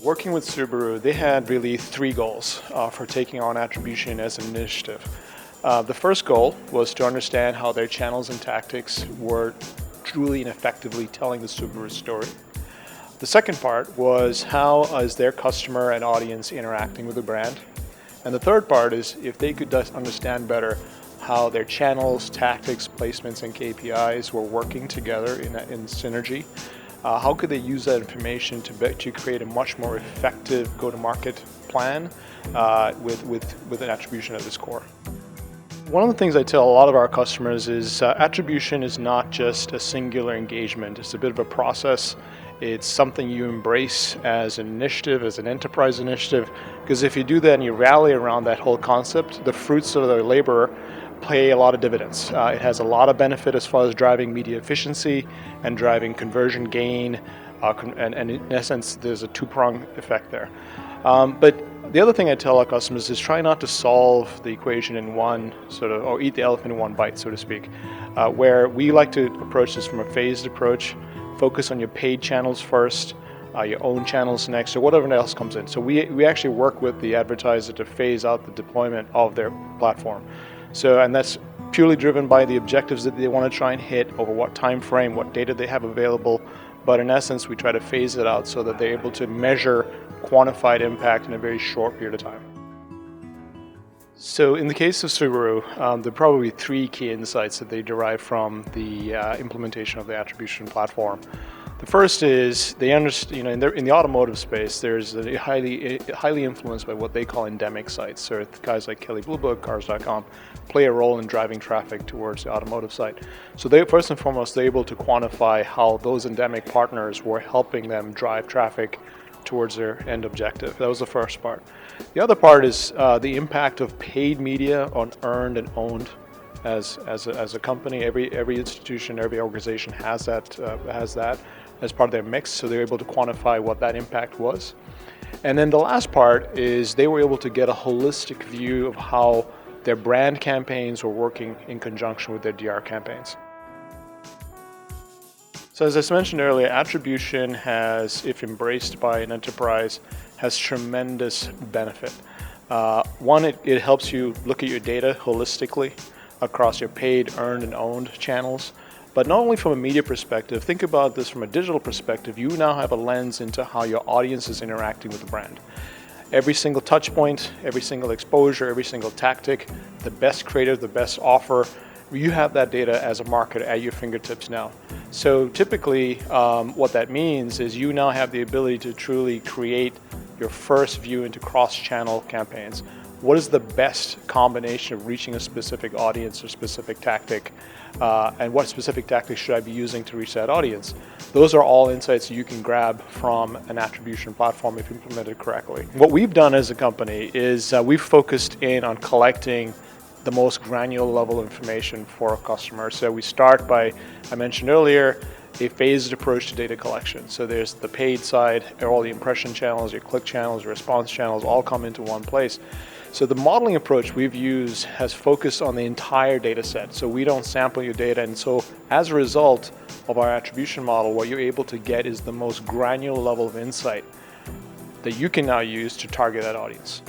Working with Subaru, they had really three goals for taking on attribution as an initiative. The first goal was to understand how their channels and tactics were truly and effectively telling the Subaru story. The second part was how is their customer and audience interacting with the brand. And the third part is if they could understand better how their channels, tactics, placements, and KPIs were working together in synergy. How could they use that information to create a much more effective go-to-market plan with an attribution at its core? One of the things I tell a lot of our customers is attribution is not just a singular engagement. It's a bit of a process. It's something you embrace as an initiative, as an enterprise initiative, because if you do that and you rally around that whole concept, the fruits of their labor pay a lot of dividends. It has a lot of benefit as far as driving media efficiency and driving conversion gain, and in essence, there's a two-prong effect there. But the other thing I tell our customers is try not to solve the equation in one or eat the elephant in one bite, so to speak, where we like to approach this from a phased approach, focus on your paid channels first, your own channels next, or whatever else comes in. So we actually work with the advertiser to phase out the deployment of their platform. And that's purely driven by the objectives that they want to try and hit over what time frame, what data they have available. But in essence, we try to phase it out so that they're able to measure quantified impact in a very short period of time. So in the case of Subaru, there are probably three key insights that they derive from the implementation of the attribution platform. The first is they understand, in the automotive space, there's a highly influenced by what they call endemic sites. So guys like Kelley Blue Book, Cars.com play a role in driving traffic towards the automotive site. So they first and foremost, they're able to quantify how those endemic partners were helping them drive traffic towards their end objective. That was the first part. The other part is the impact of paid media on earned and owned. As a company, every institution, every organization has that as part of their mix, so they're able to quantify what that impact was. And then the last part is they were able to get a holistic view of how their brand campaigns were working in conjunction with their DR campaigns. So as I mentioned earlier, attribution has, if embraced by an enterprise, has tremendous benefit. One, it helps you look at your data holistically across your paid, earned, and owned channels. But not only from a media perspective, think about this from a digital perspective. You now have a lens into how your audience is interacting with the brand. Every single touch point, every single exposure, every single tactic, the best creative, the best offer, you have that data as a marketer at your fingertips now. So typically what that means is you now have the ability to truly create your first view into cross-channel campaigns. What is the best combination of reaching a specific audience or specific tactic, and what specific tactics should I be using to reach that audience? Those are all insights you can grab from an attribution platform if implemented correctly. What we've done as a company is we've focused in on collecting the most granular level of information for our customers. So we start by, I mentioned earlier, a phased approach to data collection. So there's the paid side, all the impression channels, your click channels, your response channels all come into one place. So the modeling approach we've used has focused on the entire data set. So we don't sample your data. And so as a result of our attribution model, what you're able to get is the most granular level of insight that you can now use to target that audience.